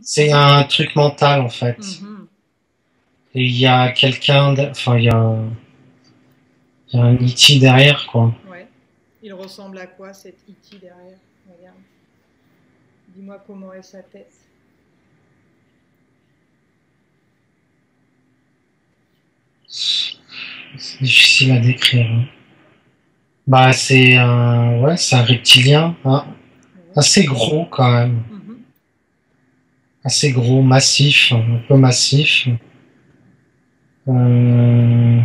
C'est un truc mental en fait. Mhm. Et il y a quelqu'un, enfin il y a un E.T. derrière quoi. Ouais. Il ressemble à quoi cet E.T. derrière? Regarde. Dis-moi comment est sa tête. C'est difficile à décrire, hein. Bah c'est un reptilien, hein, Ouais. assez gros quand même, Mhm. assez gros, massif, un peu massif. Euh,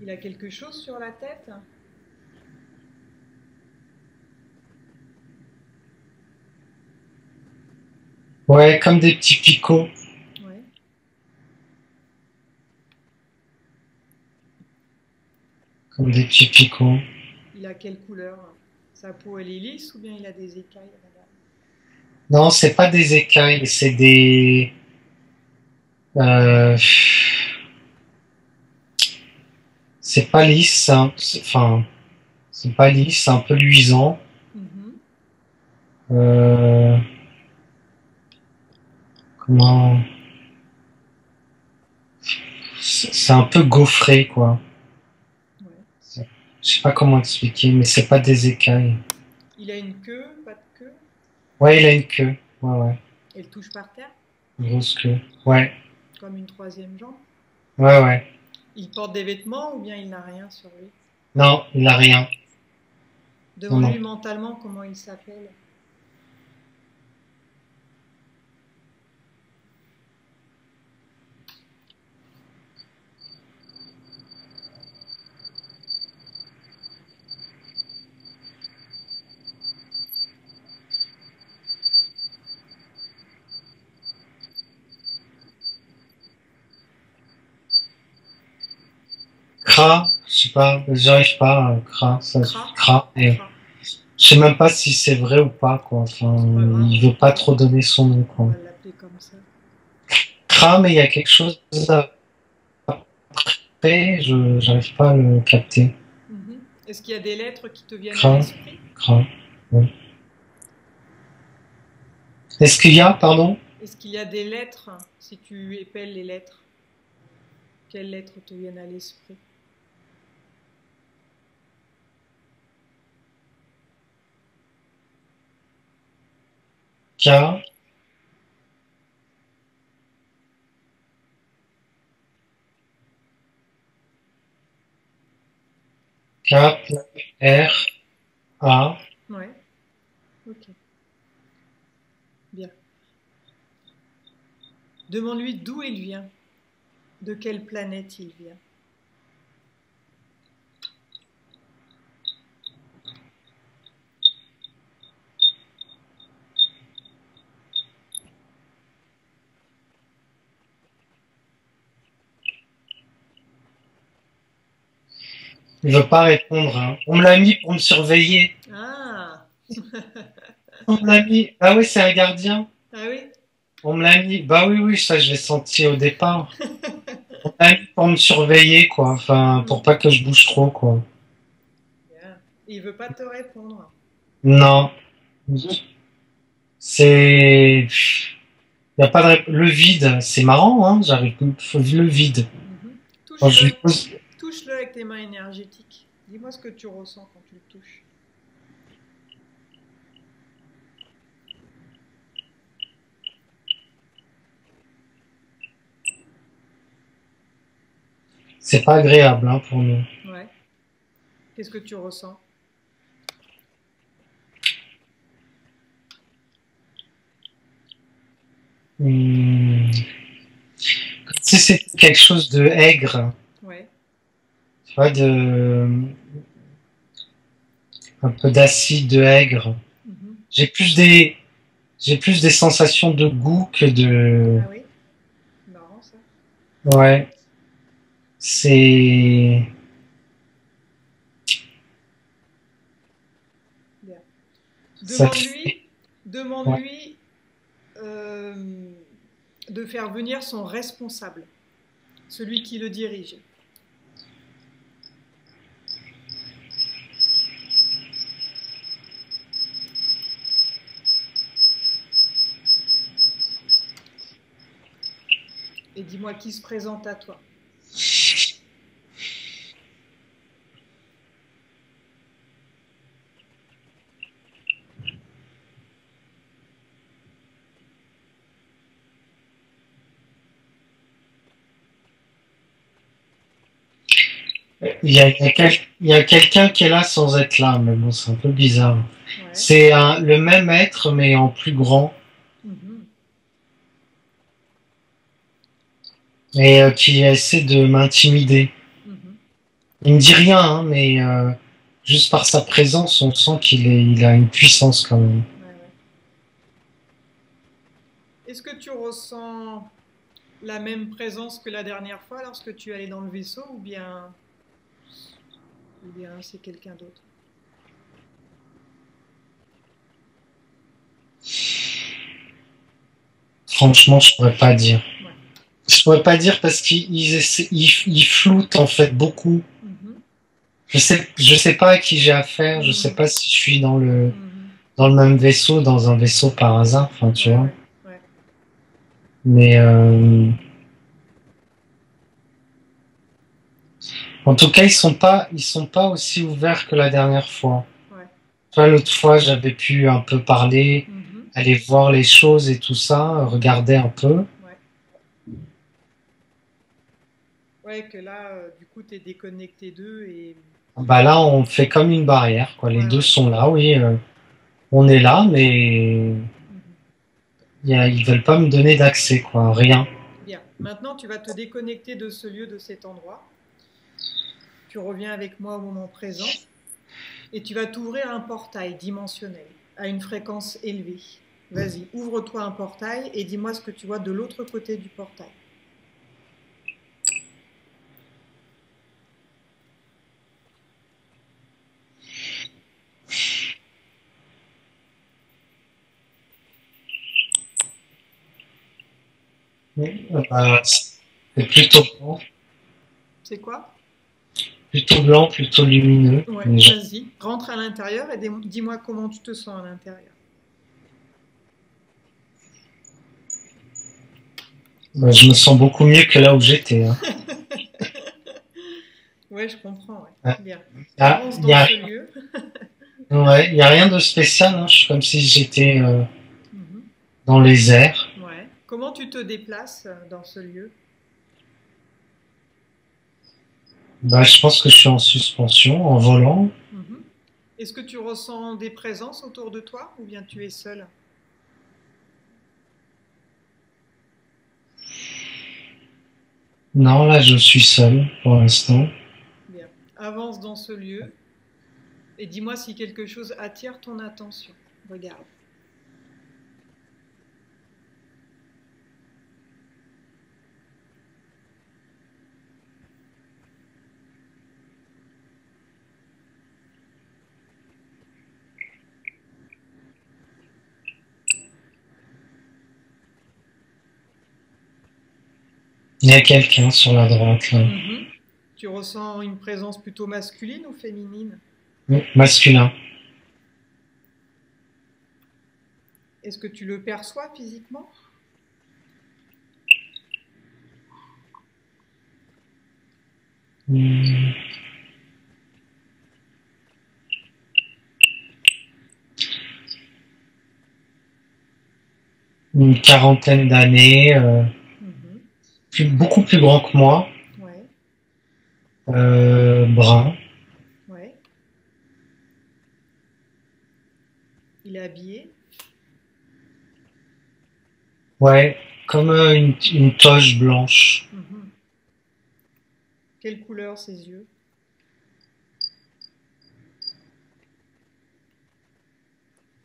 Il a quelque chose sur la tête? ouais, comme des petits picots, Ouais. comme des petits picots. Il a quelle couleur? Sa peau, elle est lisse ou bien il a des écailles? Regarde. Non, c'est pas des écailles, c'est des, euh, c'est pas lisse, hein, enfin, c'est pas lisse, c'est un peu luisant. Mhm. Euh, comment, c'est un peu gaufré quoi. Ouais. Je sais pas comment expliquer, mais c'est pas des écailles. Il a une queue, pas de queue? Ouais, il a une queue. Ouais, ouais. Elle touche par terre? Une grosse queue. Ouais. Comme une troisième jambe? Ouais, ouais. Il porte des vêtements ou bien il n'a rien sur lui? Non, il a rien. Non, non. Demande-lui mentalement comment il s'appelle. Kra, je sais pas, j'arrive pas à Kra, ça, Kra? Kra. Et Kra. je sais même pas si c'est vrai ou pas, quoi. Enfin, C'est pas grave, il veut pas trop donner son nom, on quoi. va l'appeler comme ça. Kra, mais il y a quelque chose après, j'arrive pas à le capter. Mhm. Est-ce qu'il y a des lettres qui te viennent à Kra, l'esprit? Kra. Ouais. Est-ce qu'il y a, pardon? Est-ce qu'il y a des lettres, si tu épelles les lettres, quelles lettres te viennent à l'esprit? K, K, R, A. Ouais, ok, bien. Demande-lui d'où il vient, de quelle planète il vient. Il veut pas répondre, hein. On me l'a mis pour me surveiller. Ah, On me l'a mis. Ah oui, c'est un gardien. ah oui, On me l'a mis. Bah oui, oui, ça je l'ai senti au départ. On me l'a mis pour me surveiller, quoi. Enfin, pour pas mhm, que je bouge trop, quoi. bien. Il veut pas te répondre. Non. C'est. Y a pas de le vide. C'est marrant, hein. J'arrive. Faut le vide. Mhm. Quand je lui Touche-le, pose. touche-le avec tes mains énergétiques. Dis-moi ce que tu ressens quand tu le touches. C'est pas agréable, hein, pour nous. Ouais. Qu'est-ce que tu ressens? Hum. Si c'est quelque chose de aigre, Ouais. tu vois, de un peu d'acide, de aigre. Mhm. J'ai plus des J'ai plus des sensations de goût que de. Ah oui, c'est marrant ça. Ouais, c'est. Bien. Ça fait. Demande-lui, Ouais. demande-lui euh, de faire venir son responsable, celui qui le dirige. et dis-moi qui se présente à toi. Il y a quelqu'un qui est là sans être là, mais bon, c'est un peu bizarre. Ouais. C'est le même être, mais en plus grand, Mhm. et qui essaie de m'intimider. Mhm. Il me dit rien, hein, mais juste par sa présence, on sent il a une puissance quand même. Ouais, ouais. Est-ce que tu ressens la même présence que la dernière fois lorsque tu allais dans le vaisseau ou bien c'est quelqu'un d'autre? Franchement, je pourrais pas dire. Ouais. Je pourrais pas dire parce ils floutent en fait beaucoup. Mhm. Je sais pas à qui j'ai affaire. Je sais Mhm. pas si je suis Mhm. dans le même vaisseau, dans un vaisseau par hasard. Enfin, tu Ouais, vois. ouais, ouais, Mais en tout cas, ils sont pas aussi ouverts que la dernière fois. ouais. Tu vois, l'autre fois, j'avais pu un peu parler, Mhm. aller voir les choses et tout ça, regarder un peu. Ouais. Ouais, que là, du coup, tu es déconnecté d'eux et... Bah là, on fait comme une barrière, quoi. Les Ouais, deux ouais. sont là, oui. On est là, mais Mhm. ils veulent pas me donner d'accès, quoi. Rien. Bien. Maintenant, tu vas te déconnecter de ce lieu, de cet endroit. Tu reviens avec moi au moment présent et tu vas t'ouvrir un portail dimensionnel à une fréquence élevée. Vas-y, ouvre-toi un portail et dis-moi ce que tu vois de l'autre côté du portail. Bah, c'est C'est quoi? plutôt blanc, plutôt lumineux. Ouais, Déjà. vas-y, rentre à l'intérieur et dis-moi comment tu te sens à l'intérieur. Bah, je me sens beaucoup mieux que là où j'étais, hein. Ouais, je comprends, ouais. Ouais. Bien. Ah, Avance dans ce lieu. ouais, il y a rien de spécial, hein. Je suis comme si j'étais Mhm. dans les airs. Ouais. Comment tu te déplaces dans ce lieu? Bah, je pense que je suis en suspension, en volant. Mhm. Est-ce que tu ressens des présences autour de toi ou bien tu es seul? Non, là, je suis seul pour l'instant. Bien. Avance dans ce lieu et dis-moi si quelque chose attire ton attention. Regarde. Il y a quelqu'un sur la droite, là. Mhm. Tu ressens une présence plutôt masculine ou féminine? Masculin. Est-ce que tu le perçois physiquement? Hmm, une quarantaine d'années, Mhm. beaucoup plus grand que moi, Ouais, brun. ouais. Il est habillé. Ouais, comme une toge blanche. Mhm. Quelle couleur ses yeux?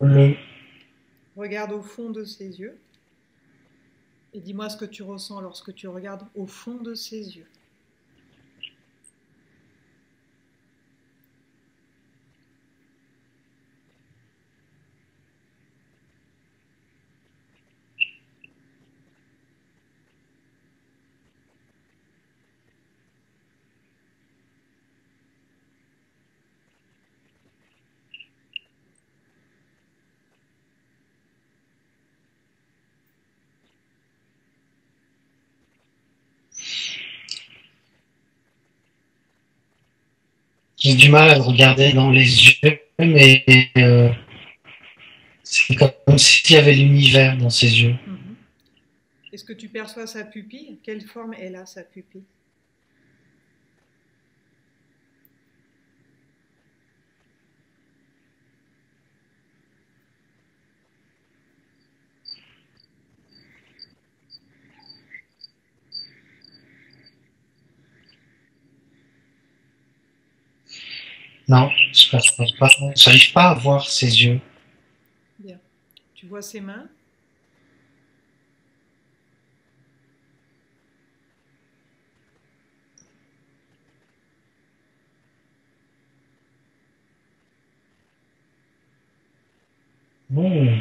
Le, Regarde au fond de ses yeux et dis-moi ce que tu ressens lorsque tu regardes au fond de ses yeux. J'ai du mal à le regarder dans les yeux, mais c'est comme s'il y avait l'univers dans ses yeux. Mhm. Est-ce que tu perçois sa pupille? Quelle forme elle a, sa pupille? Non, je perçois pas. J'arrive pas à voir ses yeux. Bien. Tu vois ses mains? Hmm.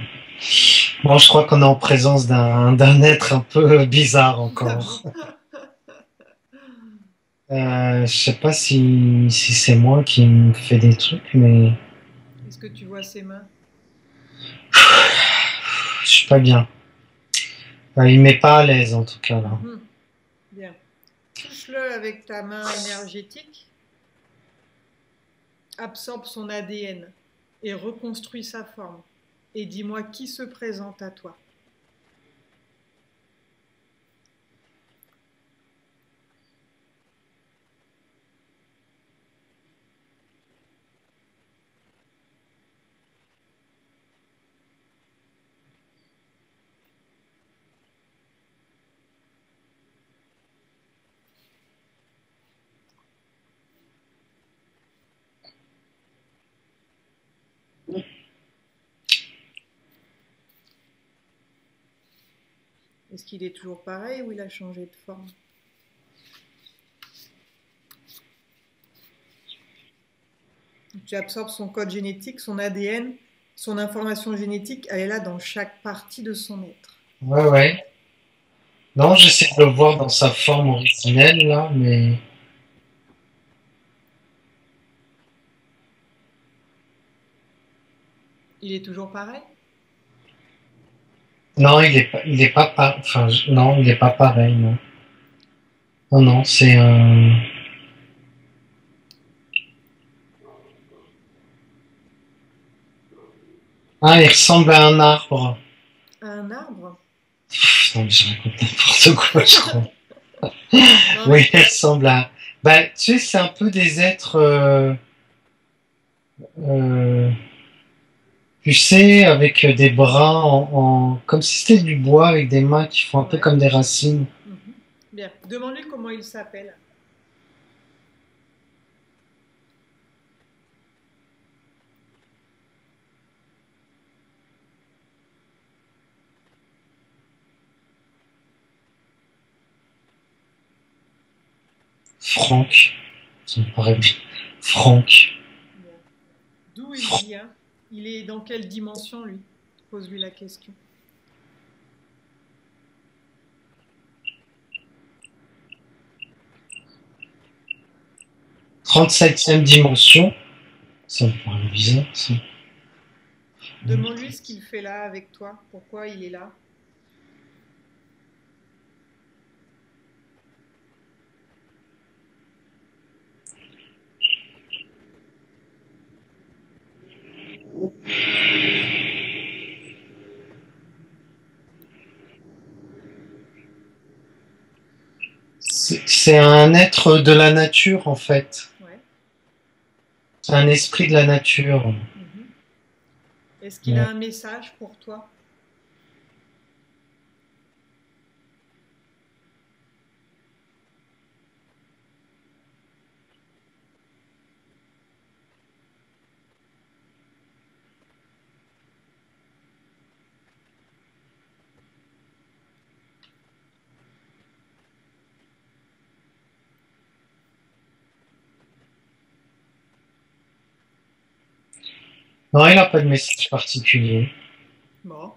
Bon, je crois qu'on est en présence d'un être un peu bizarre Ah encore. bon? Je sais pas si c'est moi qui me fais des trucs, mais Est-ce que tu vois ses mains? je suis pas bien. Il met pas à l'aise en tout cas là. Mhm. Bien. Touche-le avec ta main énergétique, absorbe son ADN et reconstruis sa forme. Et dis-moi qui se présente à toi. Est-ce qu'il est toujours pareil ou il a changé de forme? Tu absorbes son code génétique, son ADN, son information génétique, elle est là dans chaque partie de son être. Ouais, ouais. Non, j'essaie de le voir dans sa forme originelle là, mais Il est toujours pareil? non, enfin, non, il est pas pareil, non. Non, non, c'est un. Ah, il ressemble à un arbre. Un arbre? Non, mais je raconte n'importe quoi, je crois. Non Oui, mais il ressemble à. Bah, tu sais, c'est un peu des êtres. Euh, Tu sais, avec des bras comme si c'était du bois avec des mains qui font un peu ouais. comme des racines. Mhm. Bien. Demande-lui comment il s'appelle. Franck, ça me paraît bien. Franck. Bien. D'où il vient? Il est dans quelle dimension lui? Pose-lui la question. 37e dimension. Ça me paraît bizarre, ça. Demande-lui ce qu'il fait là avec toi. Pourquoi il est là? C'est un être de la nature, en fait. Ouais. C'est un esprit de la nature. Mhm. Est-ce qu'il a Ouais. un message pour toi? Non, il n'a pas de message particulier. Bon.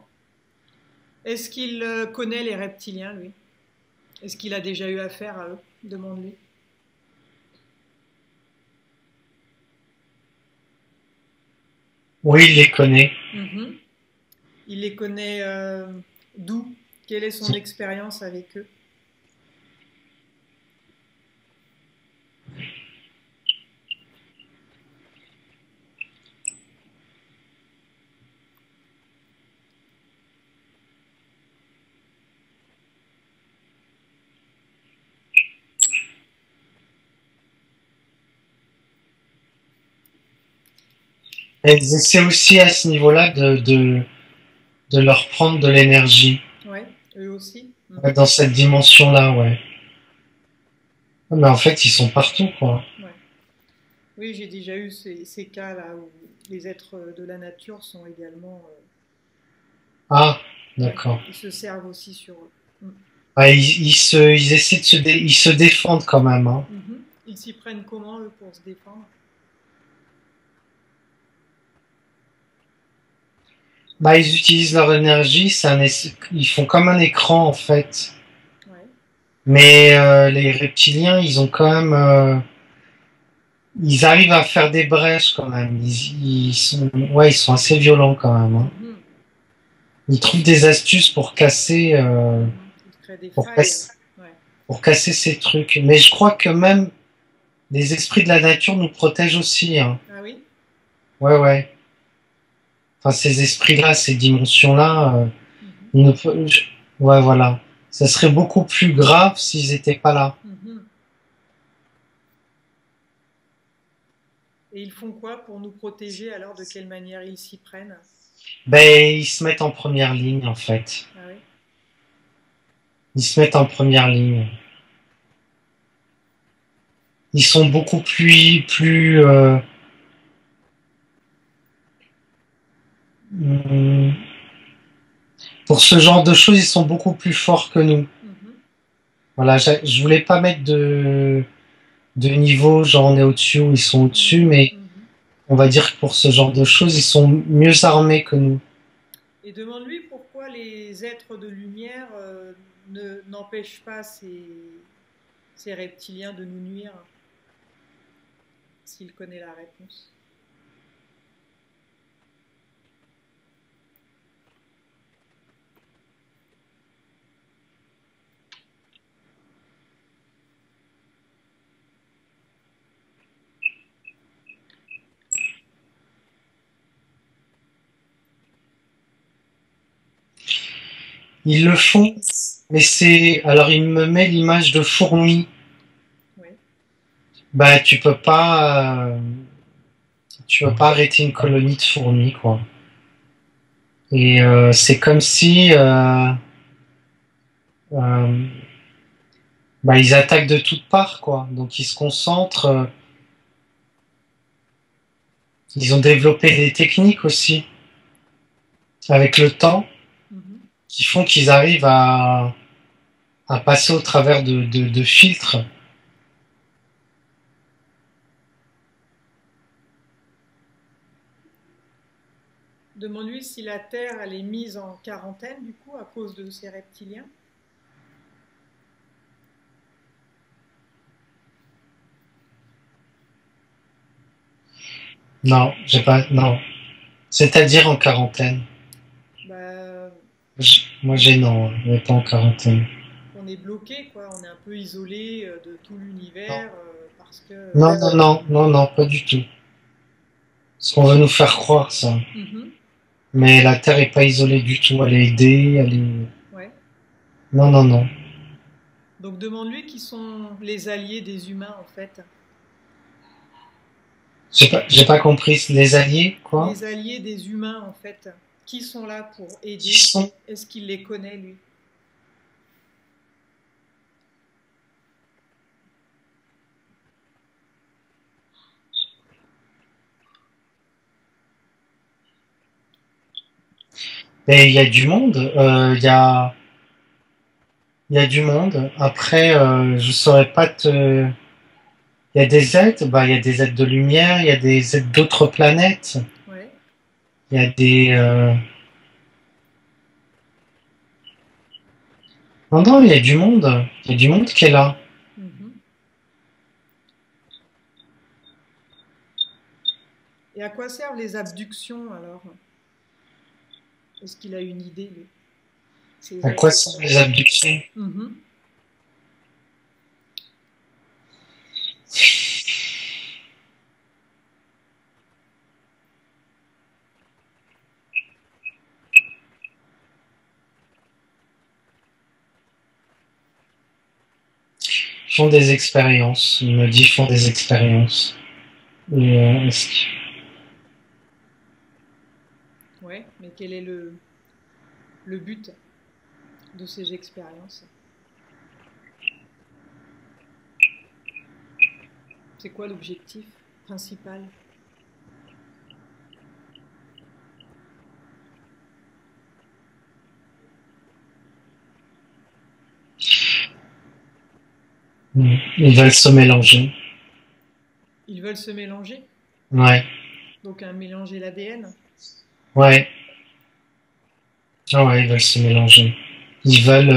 Est-ce qu'il connaît les reptiliens, lui? Est-ce qu'il a déjà eu affaire à eux? Demande-lui. Oui, il les connaît. Mhm. Il les connaît d'où? Quelle est son expérience avec eux? Elles essaient aussi à ce niveau-là de leur prendre de l'énergie. Ouais, eux aussi. Ouais, dans cette dimension-là, ouais. Mais en fait, ils sont partout, quoi. Ouais. Oui, j'ai déjà eu ces cas-là où les êtres de la nature sont également. Ah, Ouais, d'accord. ils se servent aussi sur eux. Ah, ils essaient ils se défendent quand même, hein. Mhm. Ils s'y prennent comment, eux, pour se défendre? Bah, ils utilisent leur énergie, ils font comme un écran, en fait. Ouais. Mais les reptiliens, ils ont quand même, ils arrivent à faire des brèches quand même. Ouais, ils sont assez violents quand même, hein. Mhm. Ils trouvent des astuces Mhm. Ils créent des pour failles. casser, Ouais. pour casser ces trucs. Mais je crois que même les esprits de la nature nous protègent aussi, hein. Ah oui? Ouais, ouais. Enfin, ces esprits-là, ces dimensions-là, Mhm. ils nous, ouais, voilà. Ça serait beaucoup plus grave s'ils étaient pas là. Mhm. Et ils font quoi pour nous protéger alors? De quelle manière ils s'y prennent? Ben, ils se mettent en première ligne, en fait. Ah oui? Ils se mettent en première ligne. Ils sont beaucoup hum, pour ce genre de choses, ils sont beaucoup plus forts que nous. Mhm. Voilà, je voulais pas mettre de niveau, genre on est au-dessus ou ils sont au-dessus, Mhm. mais Mhm. on va dire que pour ce genre de choses, ils sont mieux armés que nous. Et demande-lui pourquoi les êtres de lumière n'empêchent pas ces reptiliens de nous nuire, s'il connaît la réponse. Ils le font, mais alors il me met l'image de fourmi. Oui. Bah, tu peux pas arrêter une colonie de fourmis, quoi. Et c'est comme si, euh, bah, ils attaquent de toutes parts, quoi. Donc ils se concentrent. Ils ont développé des techniques aussi avec le temps Mhm. qui font qu'ils arrivent à passer au travers de filtres. Demande-lui si la Terre elle est mise en quarantaine du coup à cause de ces reptiliens. Non, j'ai pas. Non. C'est-à-dire en quarantaine. Bah, Moi j'ai non, on n'est pas en quarantaine. on est bloqué quoi, on est un peu isolé de tout Non. l'univers parce que. Non, non, non, non, non, pas du tout. Ce qu'on veut nous faire croire, ça. Mhm. Mais la Terre est pas isolée du tout. Elle est aidée, elle est. Ouais. Non, non, non. Donc demande-lui qui sont les alliés des humains en fait. J'ai pas compris. Les alliés, quoi? Les alliés des humains en fait. Qui sont là pour Qui aider? sont? Est-ce qu'il les connaît lui? Et il y a du monde. Il y a du monde. Après, je saurais pas te. Il y a des êtres. Bah, il y a des êtres de lumière. Il y a des êtres d'autres planètes. Ouais. Il y a des. Non, non, il y a du monde. Il y a du monde qui est là. Mhm. Et à quoi servent les abductions alors? Est-ce qu'il a une idée lui? Ces À quoi êtres. sont les abductions? Mhm. Font des expériences. Il me dit font des expériences. Et, quel est le but de ces expériences? C'est quoi l'objectif principal? Ils veulent se mélanger. Ils veulent se mélanger? Ouais, Donc mélanger l'ADN? ouais. Ah ouais, ils veulent se mélanger. Ils veulent...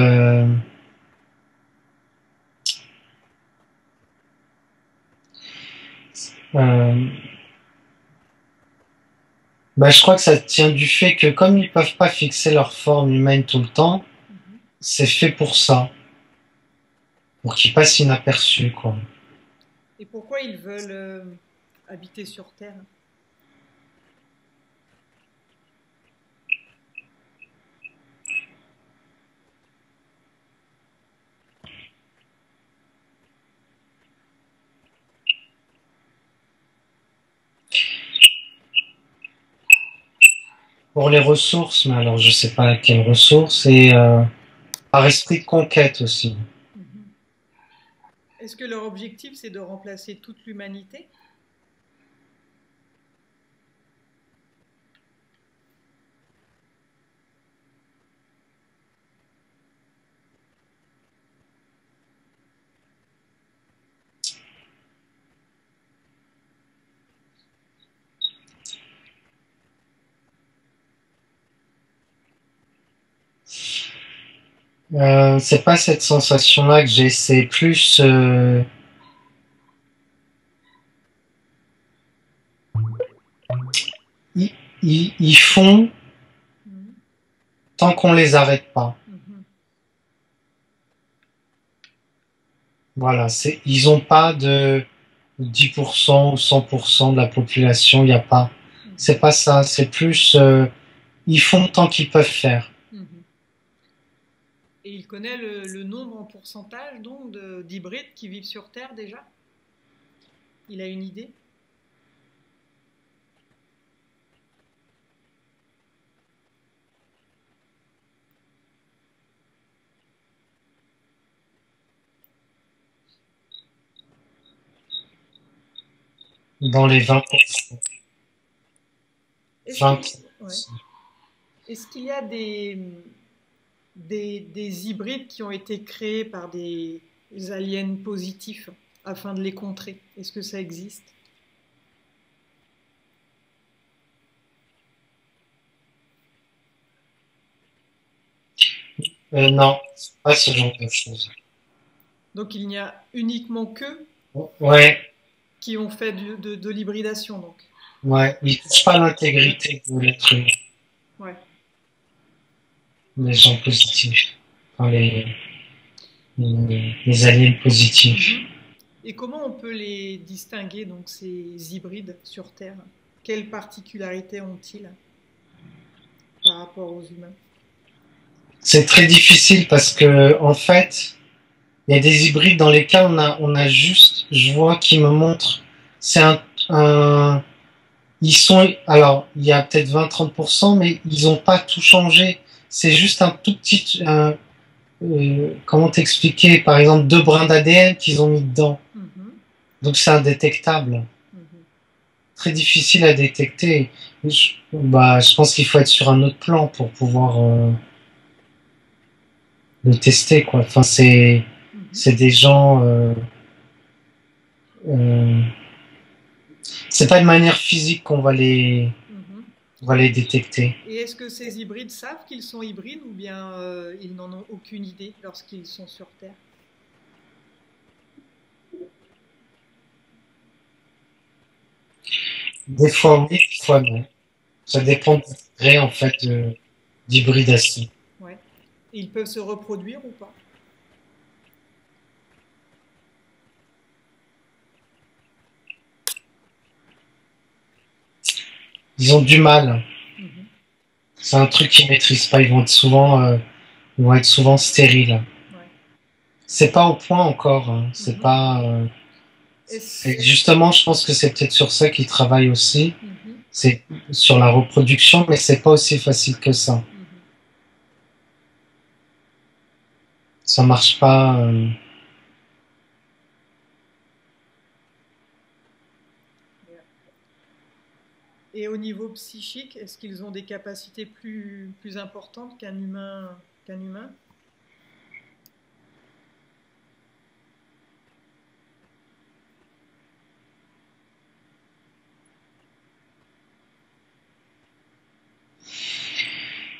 euh, bah, je crois que ça tient du fait que comme ils peuvent pas fixer leur forme humaine tout le temps, Mhm. c'est fait pour ça, pour qu'ils passent inaperçus, quoi. Et pourquoi ils veulent habiter sur Terre? Pour les ressources, mais alors je sais pas quelles ressources, et par esprit de conquête aussi. Mhm. Est-ce que leur objectif, c'est de remplacer toute l'humanité? C'est pas cette sensation-là que j'ai, c'est plus... ils, ils font Mhm. tant qu'on les arrête pas. Mhm. Voilà, ils ont pas de 10% ou 100% de la population, il n'y a pas. Mhm. C'est pas ça, c'est plus... ils font tant qu'ils peuvent faire. Mhm. Et il connaît le nombre en pourcentage donc d'hybrides qui vivent sur Terre déjà? Il a une idée? Dans les 20%. Est-ce 20. qu'il ouais. Est-ce qu'il y a des hybrides qui ont été créés par des aliens positifs afin de les contrer? Est-ce que ça existe? Non, c'est pas ce genre de choses. Donc il n'y a uniquement qu'eux Ouais, qui ont fait de l'hybridation donc. ouais, ils touchent pas l'intégrité de l'être humain, Ouais. les gens positifs, enfin, les aliens positifs. Mhm. Et comment on peut les distinguer donc ces hybrides sur Terre? Quelles particularités ont-ils par rapport aux humains? C'est très difficile parce que, en fait, il y a des hybrides dans lesquels on a juste, je vois qui me montre, c'est ils sont, alors, il y a peut-être 20-30%, mais ils ont pas tout changé. C'est juste un tout petit, comment t'expliquer, par exemple, 2 brins d'ADN qu'ils ont mis dedans. Mhm. Donc c'est indétectable. Mhm. Très difficile à détecter. Je pense qu'il faut être sur un autre plan pour pouvoir le tester, quoi. Enfin, Mhm. c'est des gens, euh, c'est pas de manière physique Mhm. on va les détecter. Et est-ce que ces hybrides savent qu'ils sont hybrides ou bien ils n'en ont aucune idée lorsqu'ils sont sur Terre? Des fois oui, des fois non. Ça dépend du degré, en fait, d'hybridation. Ouais. Et ils peuvent se reproduire ou pas? Ils ont du mal. Mhm. C'est un truc qu'ils maîtrisent pas. Ils vont être souvent stériles. Ouais. C'est pas au point encore, hein. C'est Mhm. pas. Est-ce... Et justement, je pense que c'est peut-être sur ça qu'ils travaillent aussi. Mhm. C'est sur la reproduction, mais c'est pas aussi facile que ça. Mhm. Ça marche pas. Bien. Et au niveau psychique, est-ce qu'ils ont des capacités plus importantes qu'un humain?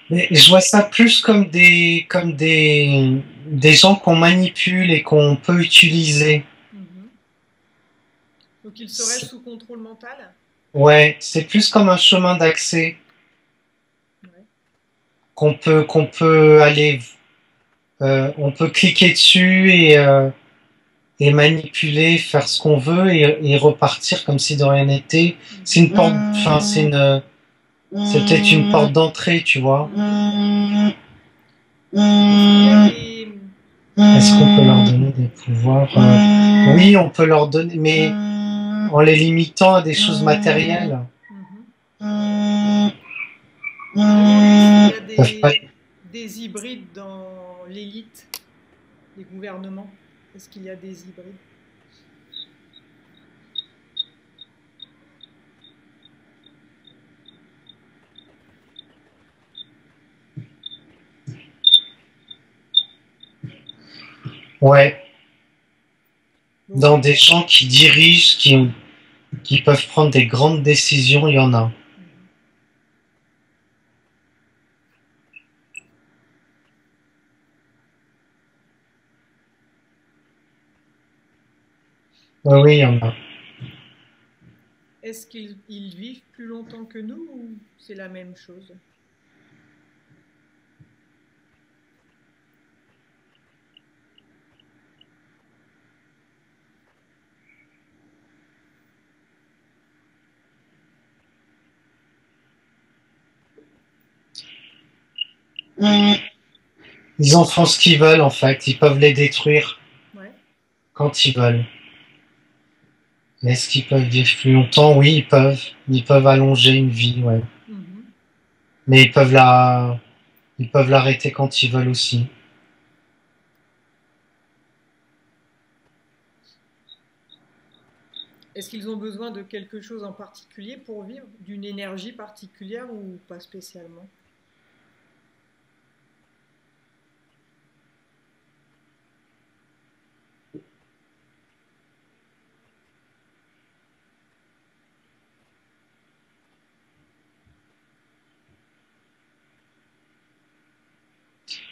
Mais je vois ça plus des gens qu'on manipule et qu'on peut utiliser. Mhm. Donc ils seraient sous contrôle mental? Ouais, c'est plus comme un chemin d'accès Ouais. qu'on peut aller, on peut cliquer dessus et manipuler, faire ce qu'on veut et repartir comme si de rien n'était. C'est Mhm. une porte, enfin c'est peut-être une porte d'entrée, tu vois. Mhm. Est-ce qu'il y a Est-ce qu'on peut leur donner des pouvoirs? Oui, on peut leur donner, mais en les limitant à des choses matérielles. Mhm. Je me demandais s'il y a Ils peuvent pas. des hybrides dans l'élite des gouvernements. Est-ce qu'il y a des hybrides? Ouais, Bon, dans des gens qui dirigent, qui peuvent prendre des grandes décisions, il y en a. mhm. Oui, oui, il y en a. Est-ce qu'ils vivent plus longtemps que nous ou c'est la même chose? Ils en font ce qu'ils veulent, en fait. Ils peuvent les détruire Ouais. quand ils veulent. Est-ce qu'ils peuvent vivre plus longtemps? Oui, ils peuvent. Ils peuvent allonger une vie, ouais. Mhm. Mais ils peuvent l'arrêter quand ils veulent aussi. Est-ce qu'ils ont besoin de quelque chose en particulier pour vivre, d'une énergie particulière ou pas spécialement?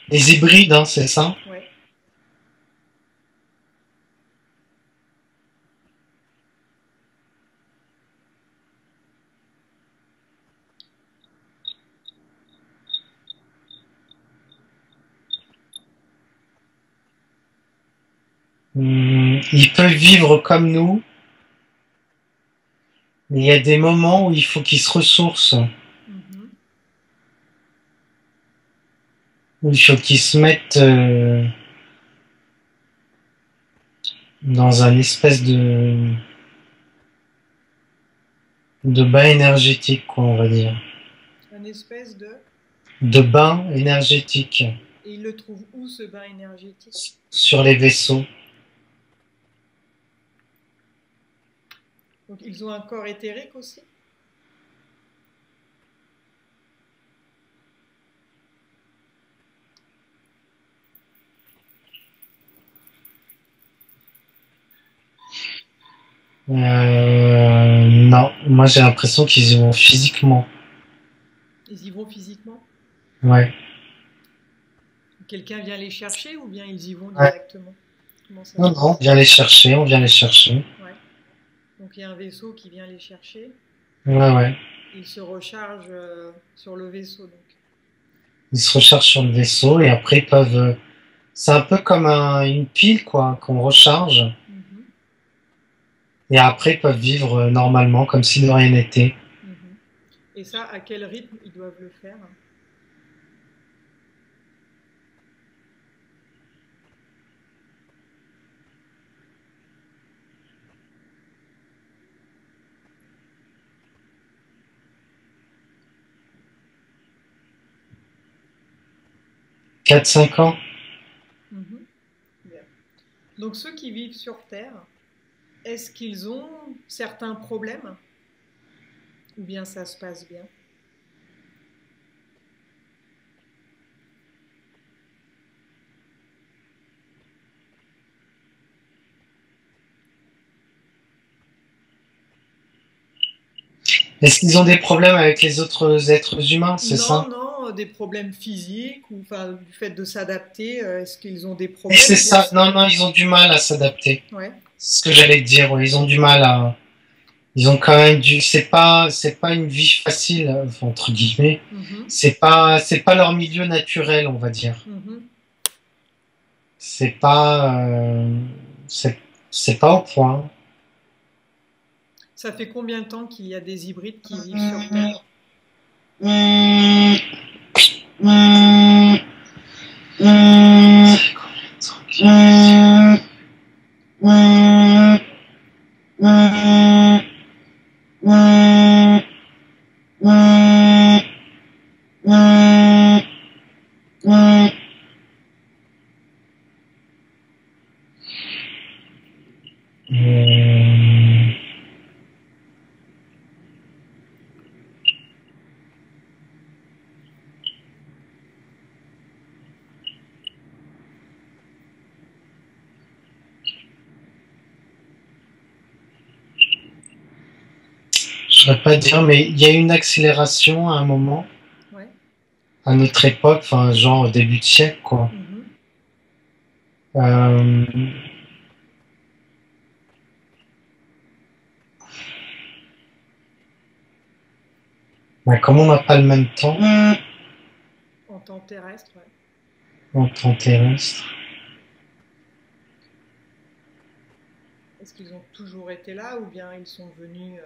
Les hybrides, hein, c'est ça? Ouais. Ils peuvent vivre comme nous, mais il y a des moments où il faut qu'ils se ressourcent, Mhm. où il faut qu'ils se mettent dans un espèce de bain énergétique, quoi, on va dire. Un espèce de... De bain énergétique Et ils le trouvent où ce bain énergétique? sur les vaisseaux. Donc ils ont un corps éthérique aussi? Non, moi j'ai l'impression qu'ils y vont physiquement. Ils y vont physiquement? Ouais. Quelqu'un vient les chercher ou bien ils y vont Ouais. directement? Comment ça Non, se non, on passe? vient les chercher, on vient les chercher. Ouais. Donc il y a un vaisseau qui vient les chercher. Ouais, ouais. Ils se rechargent sur le vaisseau donc. Ils se rechargent sur le vaisseau et après ils peuvent. C'est un peu comme une pile, quoi, qu'on recharge. Mhm, Et après ils peuvent vivre normalement, comme si de rien n'était. mhm. Et ça, à quel rythme ils doivent le faire? 4-5 ans. Mhm. Bien. Donc ceux qui vivent sur Terre, est-ce qu'ils ont certains problèmes ou bien ça se passe bien? Est-ce qu'ils ont des problèmes avec les autres êtres humains, c'est Non, ça? non, des problèmes physiques ou enfin, du fait de s'adapter, est-ce qu'ils ont des Et problèmes c'est ou bien... ça. Non, non, ils ont du mal à s'adapter. Ouais. C'est ce que j'allais te dire. Ouais. Ils ont du mal à. Ils ont quand même du. C'est pas une vie facile entre guillemets. Mhm. C'est pas leur milieu naturel, on va dire. Mhm. C'est pas. C'est c'est pas au point. Ça fait combien de temps qu'il y a des hybrides qui vivent sur Terre? Je ne saurais pas dire, mais il y a eu une accélération à un moment, Ouais. à notre époque, enfin genre au début de siècle, quoi. Mhm. Euh, bah, comme on n'a pas le même temps En temps terrestre, ouais. en temps terrestre, Est-ce qu'ils ont toujours été là ou bien ils sont venus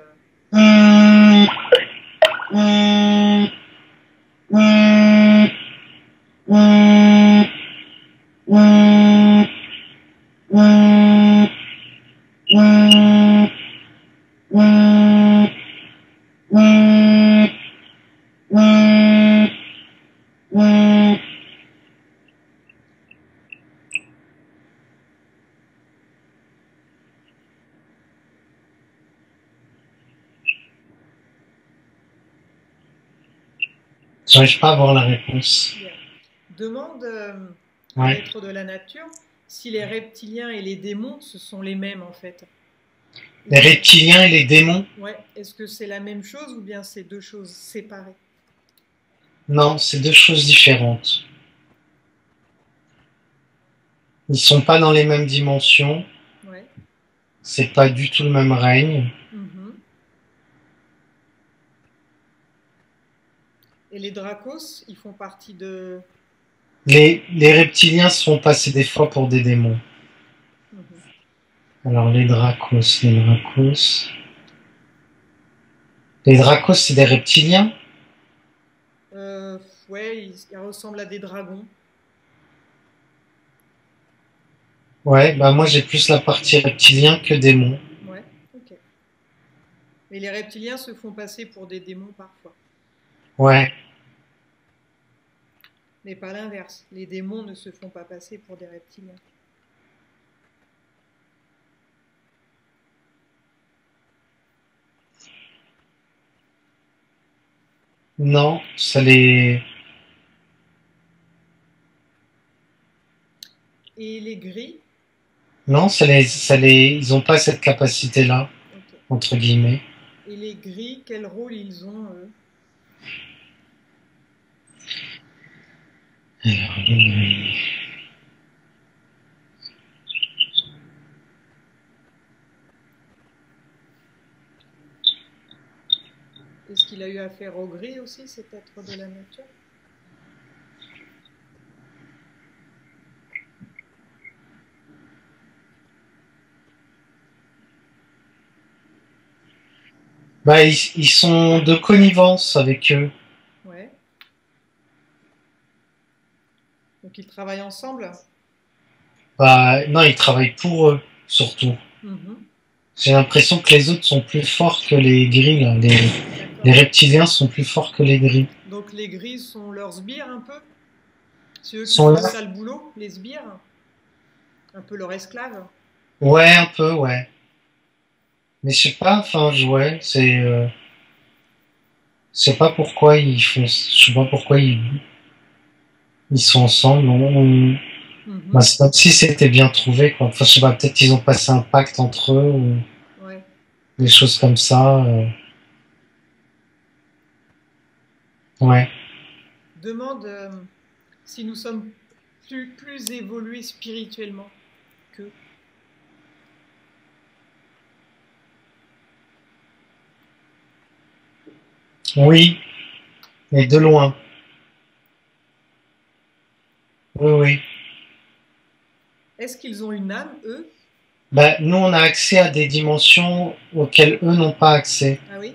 j'arrive pas à avoir la réponse. Bien. Demande à Ouais. l'être de la nature si les reptiliens et les démons, ce sont les mêmes en fait. Les reptiliens et les démons? Ouais. Est-ce que c'est la même chose ou bien c'est deux choses séparées? Non, c'est deux choses différentes. Ils sont pas dans les mêmes dimensions. Ouais. C'est pas du tout le même règne. Mhm. Et les dracos, ils font partie de... Les reptiliens se font passer des fois pour des démons. Mhm. Alors les dracos, les dracos. Les dracos, c'est des reptiliens? Euh, ouais, ils ressemblent à des dragons. Ouais, bah moi j'ai plus la partie reptilien que démon. Ouais, ok. Mais les reptiliens se font passer pour des démons parfois. Ouais. Mais pas l'inverse. Les démons ne se font pas passer pour des reptiliens. Non, ça les. Et les gris, Non, ils ont pas cette capacité-là, ok. entre guillemets. Et les gris, quel rôle ils ont eux? Alors, les- Est-ce qu'il a eu affaire au gris aussi, cet être de la nature? Bah, ils sont de connivence avec eux. Ouais. Donc ils travaillent ensemble? Bah, non, ils travaillent pour eux, surtout. Mhm. J'ai l'impression que les autres sont plus forts que les gris, là. Les D'accord. reptiliens sont plus forts que les gris. Donc les gris sont leurs sbires un peu? C'est eux qui sont font le là. sale boulot, les sbires, un peu leur esclave. Ouais, un peu, ouais. Mais je sais pas, enfin, ouais, je sais pas pourquoi ils font, je sais pas pourquoi ils sont ensemble. Bah, Mhm. c'est comme si c'était bien trouvé, quoi. Enfin, je sais pas, peut-être qu'ils ont passé un pacte entre eux ou Ouais. des choses comme ça. Ouais. Demande si nous sommes plus évolués spirituellement qu'eux. Oui, et de loin. Oui, oui. Est-ce qu'ils ont une âme, eux? Ben, nous, on a accès à des dimensions auxquelles eux n'ont pas accès. Ah oui?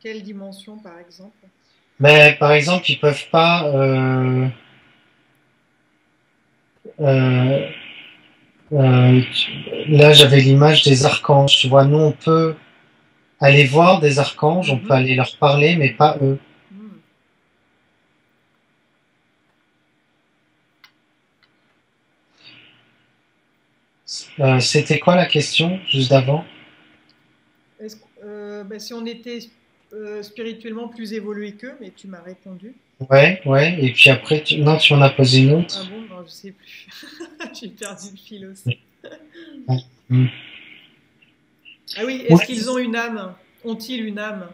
Quelle dimension, par exemple? Ben, par exemple, ils peuvent pas. Euh, là, j'avais l'image des archanges. Tu vois, nous, on peut aller voir des archanges, on peut Mhm. aller leur parler, mais pas eux. Mhm. C'était quoi la question juste d'avant? Ben, si on était spirituellement plus évolué qu'eux, mais tu m'as répondu. Ouais, ouais. Et puis après, non, tu en as posé une Ah autre. bon, non, je sais plus. J'ai perdu le fil aussi. Ouais. Hmm. Ah oui, est-ce Ouais. qu'ils ont une âme? Ont-ils une âme?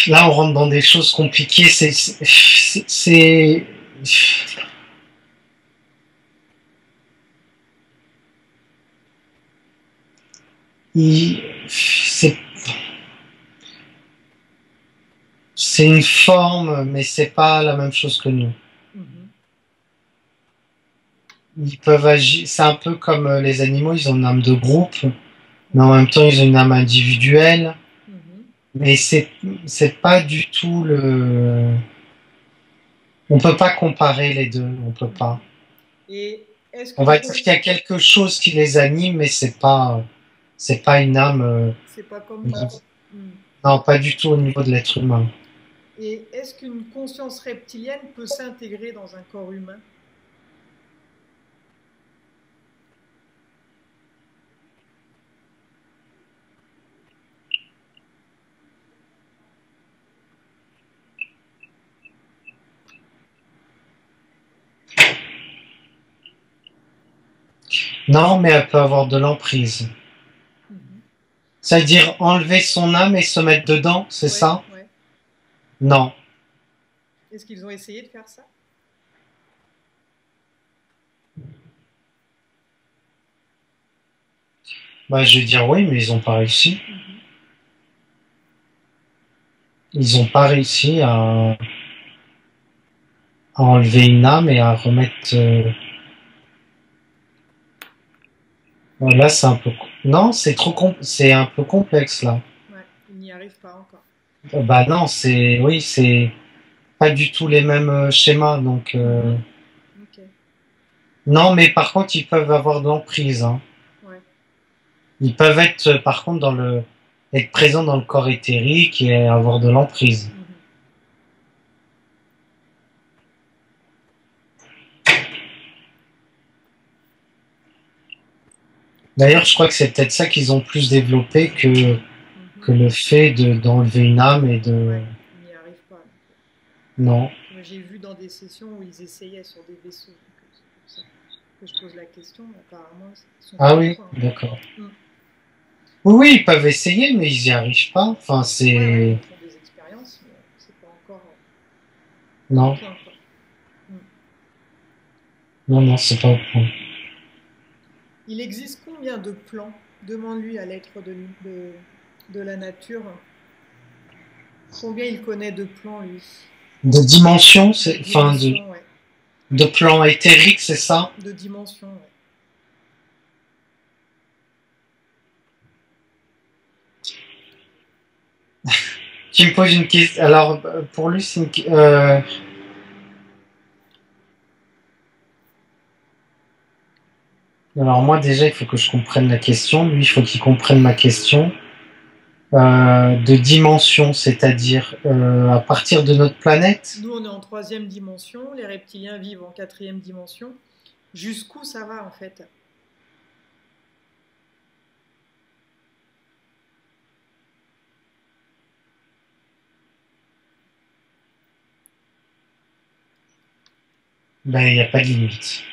Là, on rentre dans des choses compliquées. C'est c'est une forme, mais c'est pas la même chose que nous. Mhm. Ils peuvent agir. C'est un peu comme les animaux. Ils ont une âme de groupe, mais en même temps, ils ont une âme individuelle. Mhm. Mais c'est pas du tout le. On peut pas comparer les deux. On peut pas. Mhm. Et est-ce On qu'une va dire qu'il y a conscience... quelque chose qui les anime, mais c'est pas une âme. C'est pas comme nous. Hmm. Non, pas du tout au niveau de l'être humain. Et est-ce qu'une conscience reptilienne peut s'intégrer dans un corps humain? Non, mais elle peut avoir de l'emprise. Mhm. C'est-à-dire enlever son âme et se mettre dedans, c'est Ouais, ça? ouais. Non. Est-ce qu'ils ont essayé de faire ça? Bah, je vais dire oui, mais ils ont pas réussi. Mhm. Ils ont pas réussi à enlever une âme et à remettre. Là, c'est un peu. Non, c'est un peu complexe là. Ouais, ils n'y arrivent pas encore. Bah non, oui, c'est pas du tout les mêmes schémas. Donc Mhm. Ok, non, mais par contre, ils peuvent avoir de l'emprise. Hein. ouais. Ils peuvent être, par contre, être présents dans le corps éthérique et avoir de l'emprise. Mhm. D'ailleurs, je crois que c'est peut-être ça qu'ils ont plus développé que Mhm. le fait d'enlever une âme et de. Ouais, ils n'y arrivent pas. Donc, Non. moi, j'ai vu dans des sessions où ils essayaient sur des vaisseaux. Donc, c'est pour ça que je pose la question. Mais apparemment, ils sont pas Ah au oui, point. d'accord. Mm. Oui, oui, ils peuvent essayer, mais ils n'y arrivent pas. Enfin, Ouais, ouais, c'est. ils font des expériences, mais c'est pas encore au Non, point, quoi. Mm. non, non, c'est pas au point. Il existe combien de plans? Demande-lui à l'être de la nature. Combien il connaît de plans, lui? De dimension, De enfin, dimensions, ouais. de plan éthérique, c'est ça? De dimensions, ouais. Tu me poses une question. Alors, pour lui, c'est Alors moi déjà, il faut que je comprenne la question. Lui, il faut qu'il comprenne ma question. De dimension, c'est-à-dire à partir de notre planète. Nous, on est en troisième dimension, les reptiliens vivent en quatrième dimension. Jusqu'où ça va en fait? Ben, il n'y a pas de limite.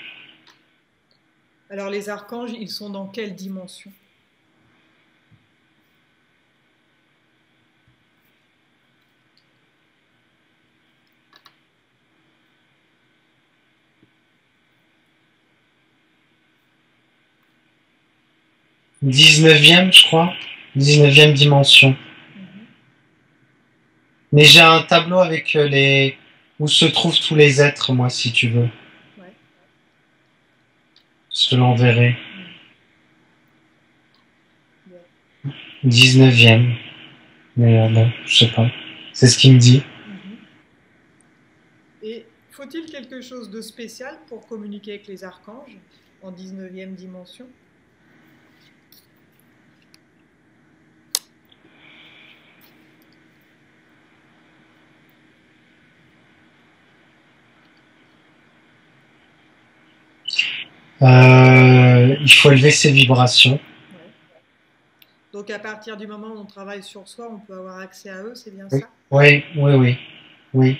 Alors les archanges, ils sont dans quelle dimension? Dix-neuvième, je crois. 19e dimension. Mais j'ai un tableau avec les où se trouvent tous les êtres, moi, si tu veux. Ouais. Je te l'enverrai. Bien. 19e. Mais bon, je sais pas. C'est ce qu'il me dit. Et faut-il quelque chose de spécial pour communiquer avec les archanges en 19e dimension? Il faut élever ses vibrations. Ouais. Donc à partir du moment où on travaille sur soi, on peut avoir accès à eux, c'est bien Oui, ça? oui, oui, oui. Oui.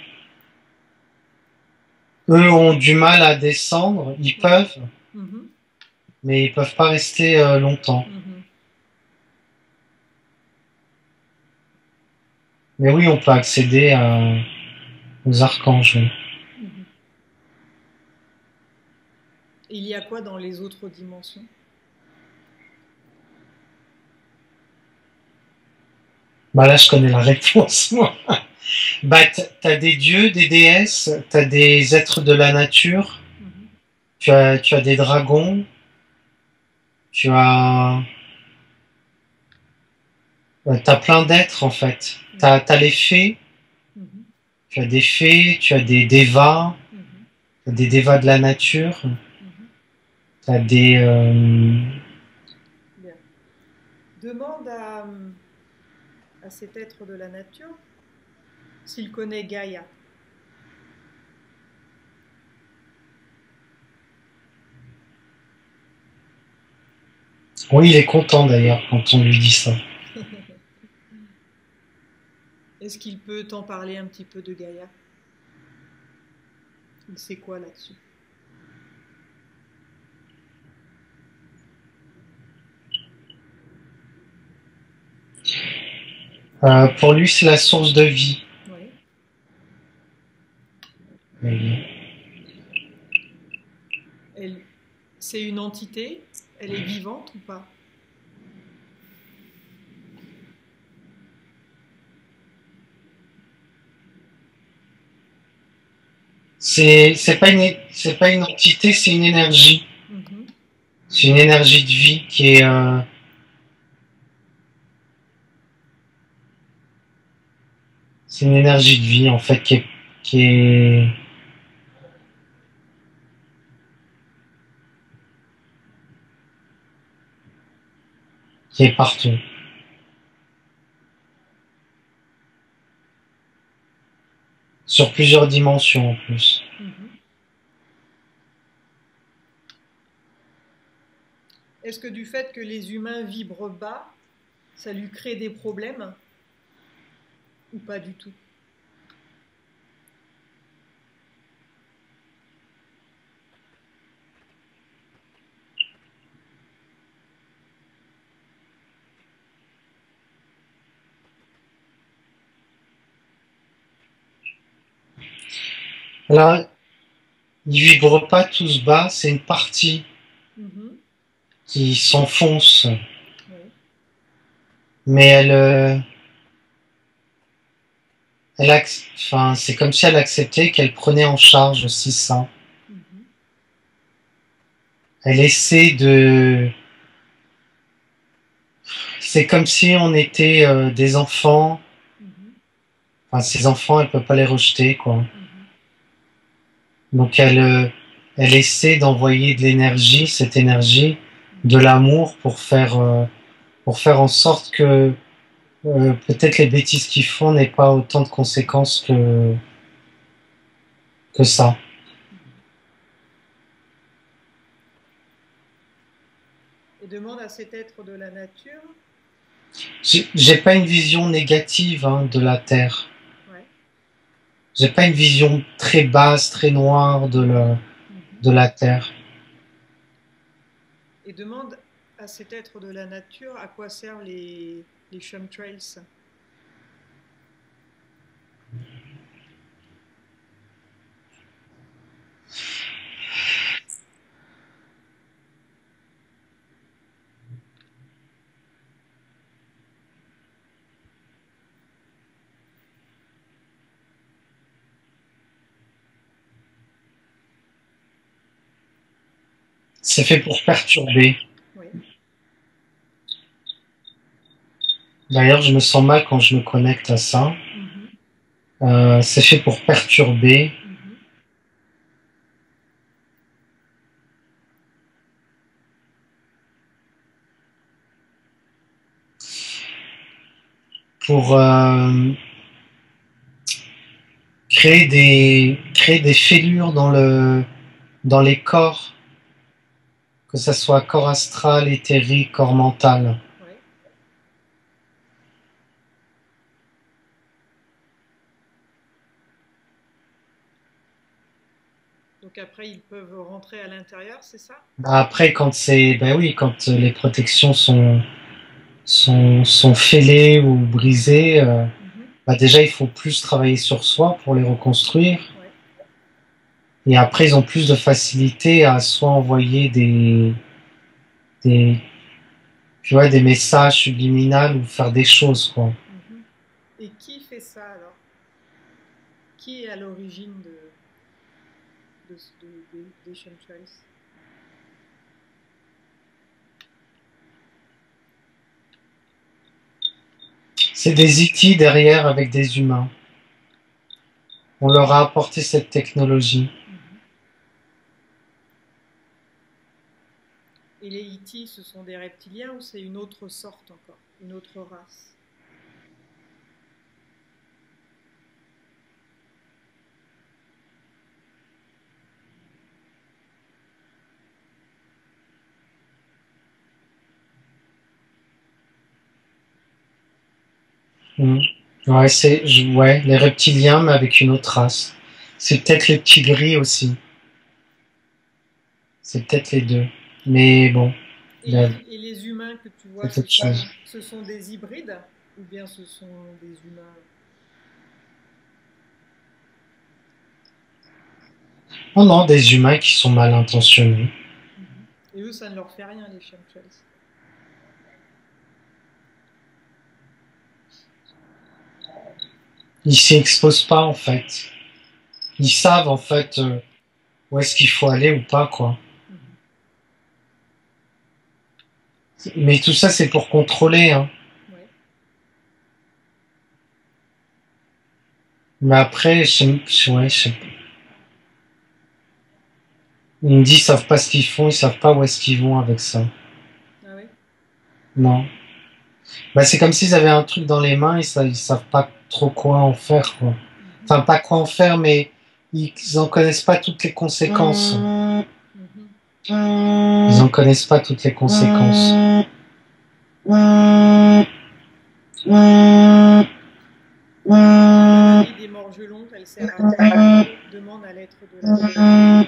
Eux ont du mal à descendre. Ils peuvent, Mhm. mais ils peuvent pas rester longtemps. Mhm. Mais oui, on peut accéder aux archanges. Oui. Mhm. Et il y a quoi dans les autres dimensions? Bah là, je connais la réponse, moi. Bah, t'as des dieux, des déesses, t'as des êtres de la nature, Mhm. tu as des dragons, tu as, t'as plein d'êtres en fait. T'as les fées, Mhm. tu as des fées, tu as des dévas, Mhm. t'as des dévas de la nature, Mhm. t'as des, Bien. Demande à cet être de la nature s'il connaît Gaïa. oui, il est content d'ailleurs quand on lui dit ça. Est-ce qu'il peut t'en parler un petit peu de Gaïa? Il sait quoi là-dessus? Pour lui, c'est la source de vie. Oui. Oui. C'est une entité? Elle est vivante ou pas? C'est pas une entité, c'est une énergie. Mhm. C'est une énergie de vie qui est c'est une énergie de vie en fait qui est qui est partout. Sur plusieurs dimensions en plus. Mhm. Est-ce que du fait que les humains vibrent bas, ça lui crée des problèmes ou pas du tout? Là, ils vibrent pas tous bas, c'est une partie Mhm. qui s'enfonce, Oui. mais enfin, c'est comme si elle acceptait qu'elle prenait en charge aussi ça. Mhm. Elle essaie de, c'est comme si on était des enfants. Mhm. Enfin, ces enfants, elle peut pas les rejeter, quoi. Mhm. Donc elle essaie d'envoyer de l'énergie, cette énergie, de l'amour pour faire en sorte que peut-être les bêtises qu'ils font n'aient pas autant de conséquences que ça. Et demande à cet être de la nature. J'ai pas une vision négative de la Terre. Ouais. J'ai pas une vision très basse, très noire de la Terre. Et demande à cet être de la nature à quoi servent les chemtrails. C'est fait pour perturber. Oui. D'ailleurs, je me sens mal quand je me connecte à ça. C'est fait pour perturber. Pour créer des fêlures dans les corps, que ça soit corps astral, éthérique, corps mental. Oui. Donc après, ils peuvent rentrer à l'intérieur, c'est ça? Après, ben oui, quand les protections sont fêlées ou brisées, bah déjà il faut plus travailler sur soi pour les reconstruire. Ouais. Et après, ils ont plus de facilité à soit envoyer tu vois, des messages subliminaux ou faire des choses, quoi. Et qui fait ça alors? Qui est à l'origine des chemtrails? C'est des IT derrière avec des humains. On leur a apporté cette technologie. Et les E.T., ce sont des reptiliens ou c'est une autre sorte encore, une autre race? Ouais, les reptiliens, mais avec une autre race. C'est peut-être les petits gris aussi. C'est peut-être les deux. Mais bon. Et les humains que tu vois, ce sont des hybrides ou bien ce sont des humains? Oh non, des humains qui sont mal intentionnés. Et eux, ça ne leur fait rien, les chemtrails. Ils s'y exposent pas, en fait. Ils savent, en fait, où est-ce qu'il faut aller ou pas, quoi. Mais tout ça, c'est pour contrôler, hein. Ouais. Mais après, ouais, je sais pas. Ils me disent, ils savent pas ce qu'ils font, ils savent pas où est-ce qu'ils vont avec ça. Ah oui? Non. Bah, c'est comme s'ils avaient un truc dans les mains, ils savent pas trop quoi en faire, quoi. Enfin, pas quoi en faire, mais ils en connaissent pas toutes les conséquences. Ils en connaissent pas toutes les conséquences. La vie des morgelons, elle sert à quoi? Demande à l'être de la nature.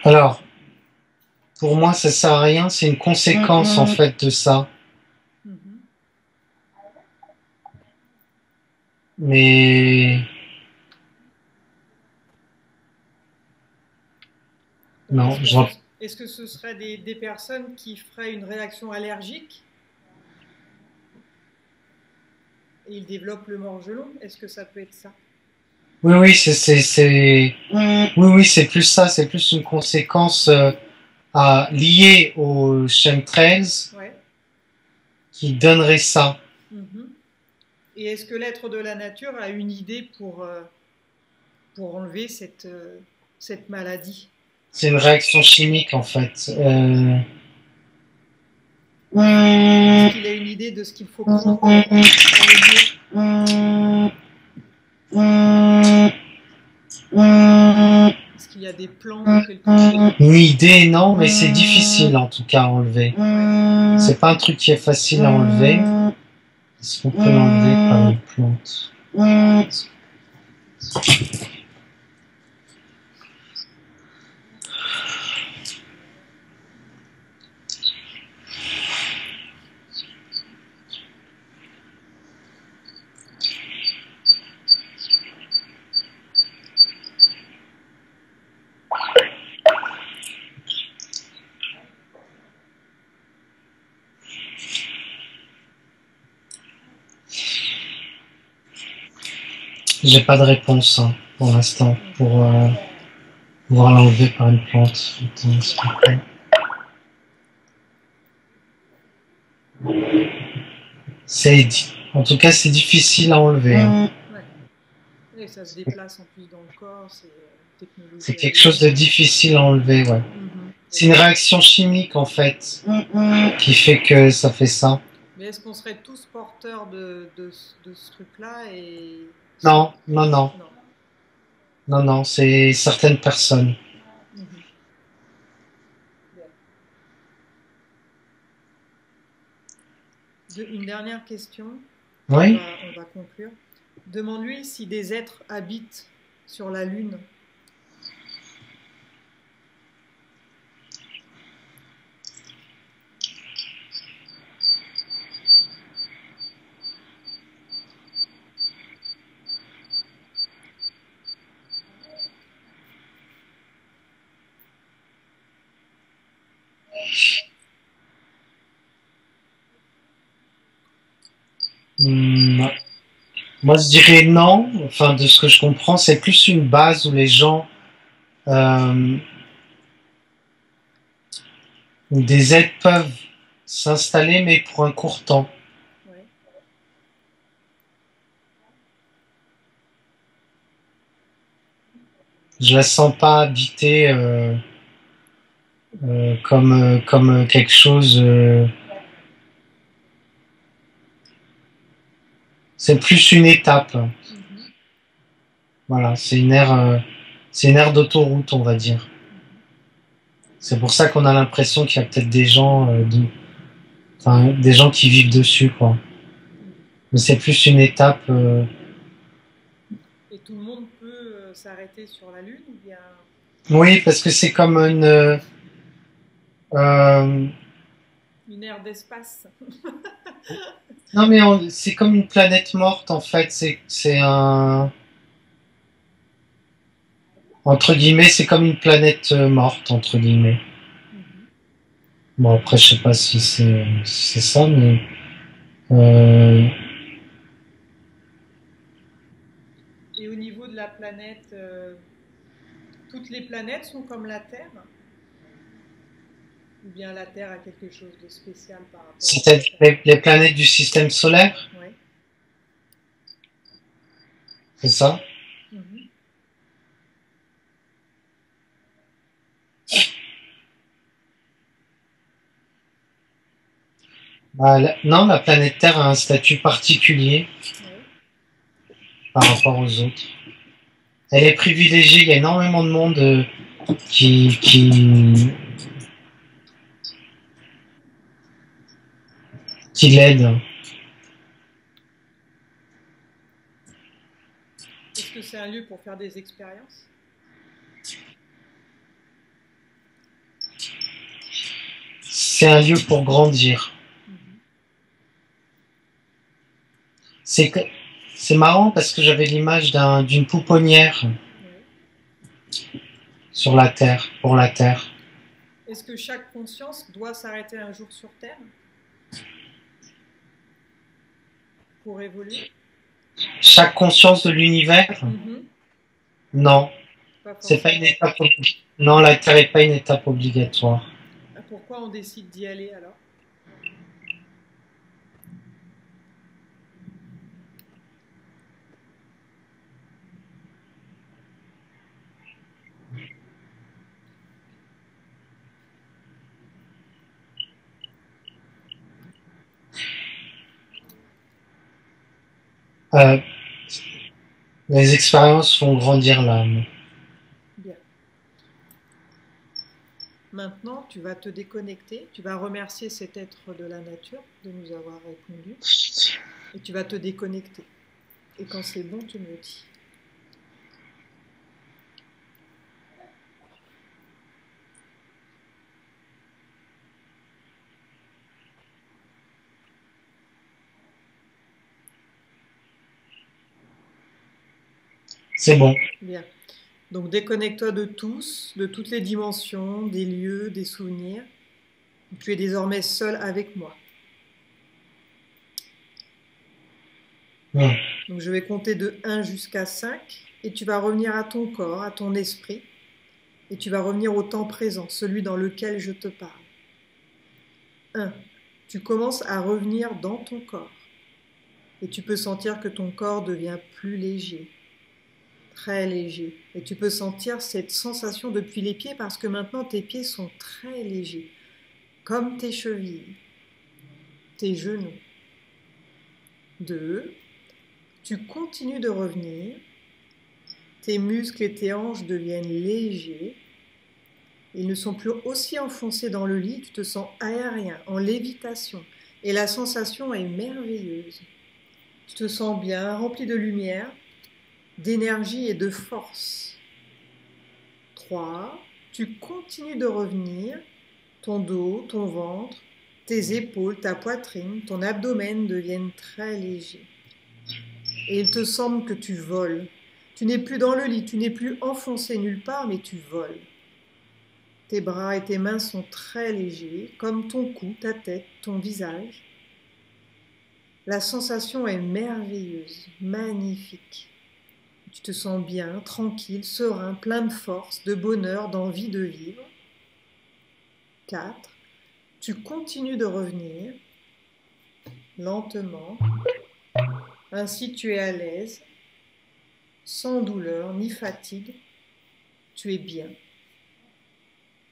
Alors, pour moi, ça sert à rien. C'est une conséquence, en fait, de ça. Mhm. Mais Donc, non, je vois. est-ce que ce serait des personnes qui feraient une réaction allergique et ils développent le morgelon? Est-ce que ça peut être ça? Oui, oui, oui, oui, c'est plus ça. C'est plus une conséquence liée aux chemtrails Ouais. qui donnerait ça. Mhm. Et est-ce que l'être de la nature a une idée pour enlever cette maladie? C'est une réaction chimique, en fait. Est-ce qu'il a une idée de ce qu'il faut prendre pour aller mieux? Est-ce qu'il y a des plans ou quelque chose? Une idée, non, mais c'est difficile en tout cas à enlever. Ouais. C'est pas un truc qui est facile à enlever. Est-ce qu'on peut l'enlever par une plante? J'ai pas de réponse hein, pour l'instant pour pouvoir l'enlever par une plante. Attends, s'il te plaît. En tout cas, c'est difficile à enlever. Hein. Ouais. Et ça se déplace en plus dans le corps, c'est technologie C'est quelque chose de allemande. difficile à enlever, ouais. Mhm. C'est une réaction chimique en fait qui fait que ça fait ça. Mais est-ce qu'on serait tous porteurs de ce truc-là et Non, non, non, non. non, non, c'est certaines personnes. Mhm. Bien. Une dernière question, Oui. on va conclure. Demande-lui si des êtres habitent sur la Lune. Hmm, moi, je dirais non. Enfin, de ce que je comprends, c'est plus une base où les gens, euh, où des aides peuvent s'installer, mais pour un court temps. Ouais. Je la sens pas habiter comme quelque chose. C'est plus une étape. Mhm. Voilà, c'est une aire d'autoroute, on va dire. Mhm. C'est pour ça qu'on a l'impression qu'il y a peut-être des gens, enfin, des gens qui vivent dessus, quoi. Mhm. Mais c'est plus une étape. Et tout le monde peut s'arrêter sur la Lune ou bien Oui, parce que c'est comme euh, une aire d'espace? non, mais c'est comme une planète morte, en fait. C'est un, entre guillemets, c'est comme une planète morte, entre guillemets. Mhm. Bon, après, je sais pas si c'est ça, mais euh, Et au niveau de la planète, toutes les planètes sont comme la Terre? Ou bien la Terre a quelque chose de spécial par rapport aux c'est autres? les planètes du système solaire, Ouais. c'est ça? Mhm. Bah, non, la planète Terre a un statut particulier Ouais. par rapport aux autres. Elle est privilégiée. Il y a énormément de monde qui, qui, qui l'aide. Est-ce que c'est un lieu pour faire des expériences? c'est un lieu pour grandir. Mhm. C'est que- c'est marrant parce que j'avais l'image d'une pouponnière Ouais. sur la Terre, pour la Terre. Est-ce que chaque conscience doit s'arrêter un jour sur Terre pour évoluer? Chaque conscience de l'univers? Mhm. Non, Pas c'est pas une forcément. étape. Non, la Terre n'est pas une étape obligatoire. Ah, pourquoi on décide d'y aller alors? Euh, les expériences font grandir l'âme. Bien. Maintenant, tu vas te déconnecter, tu vas remercier cet être de la nature de nous avoir répondu, et tu vas te déconnecter. Et quand c'est bon, tu me le dis. C'est bon. Bien. Donc déconnecte-toi de tous, de toutes les dimensions, des lieux, des souvenirs. Tu es désormais seul avec moi. Mm. Donc je vais compter de 1 jusqu'à 5 et tu vas revenir à ton corps, à ton esprit et tu vas revenir au temps présent, celui dans lequel je te parle. 1. Tu commences à revenir dans ton corps et tu peux sentir que ton corps devient plus léger, très léger. Et tu peux sentir cette sensation depuis les pieds parce que maintenant tes pieds sont très légers, comme tes chevilles, tes genoux. 2. Tu continues de revenir, tes muscles et tes hanches deviennent légers, ils ne sont plus aussi enfoncés dans le lit, tu te sens aérien, en lévitation, et la sensation est merveilleuse. Tu te sens bien, rempli de lumière, d'énergie et de force. 3. Tu continues de revenir, ton dos, ton ventre, tes épaules, ta poitrine, ton abdomen deviennent très légers. Et il te semble que tu voles. Tu n'es plus dans le lit, tu n'es plus enfoncé nulle part, mais tu voles. Tes bras et tes mains sont très légers, comme ton cou, ta tête, ton visage. La sensation est merveilleuse, magnifique. Tu te sens bien, tranquille, serein, plein de force, de bonheur, d'envie de vivre. 4. Tu continues de revenir lentement. Ainsi tu es à l'aise, sans douleur ni fatigue. Tu es bien.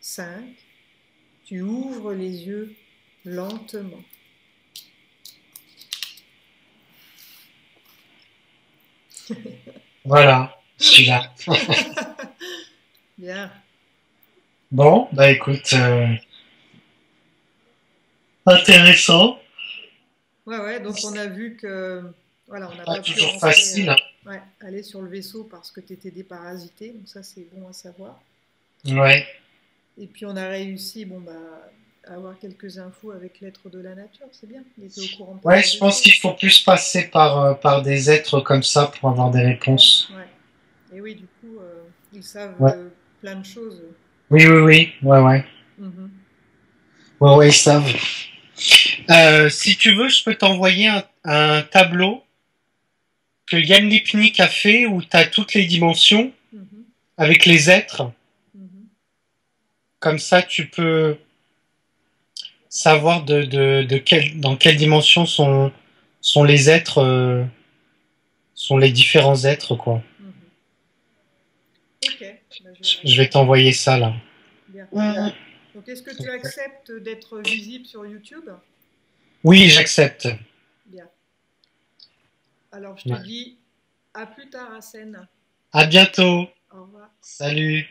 5. Tu ouvres les yeux lentement. Voilà, je suis là. Bien. Bon, bah écoute, intéressant. Ouais, ouais, donc on a vu que voilà, on n'a Pas pas pu toujours rentrer, facile. ouais, aller sur le vaisseau parce que tu étais déparasité, donc ça c'est bon à savoir. Ouais. Et puis on a réussi, bon bah, à avoir quelques infos avec l'être de la nature, c'est bien. Il était au courant de pas Ouais, mal je de pense choses. qu'il faut plus passer par des êtres comme ça pour avoir des réponses. Ouais. Et oui, du coup, ils savent Ouais. plein de choses. Oui, oui, oui. Ouais, ouais. Mhm. Ouais, ouais, ils savent. Si tu veux, je peux t'envoyer un tableau que Yann Lipnik a fait où tu as toutes les dimensions Mhm. avec les êtres. Mhm. Comme ça, tu peux savoir dans quelle dimension sont les êtres, sont les différents êtres, quoi. Mhm. Ok, bah, je vais Je vais regarder. t'envoyer ça, là. Bien. Donc est-ce que tu acceptes d'être visible sur YouTube? Oui, j'accepte. Bien. Alors je te Ouais. dis à plus tard, Hassan. À bientôt. Au revoir. Salut.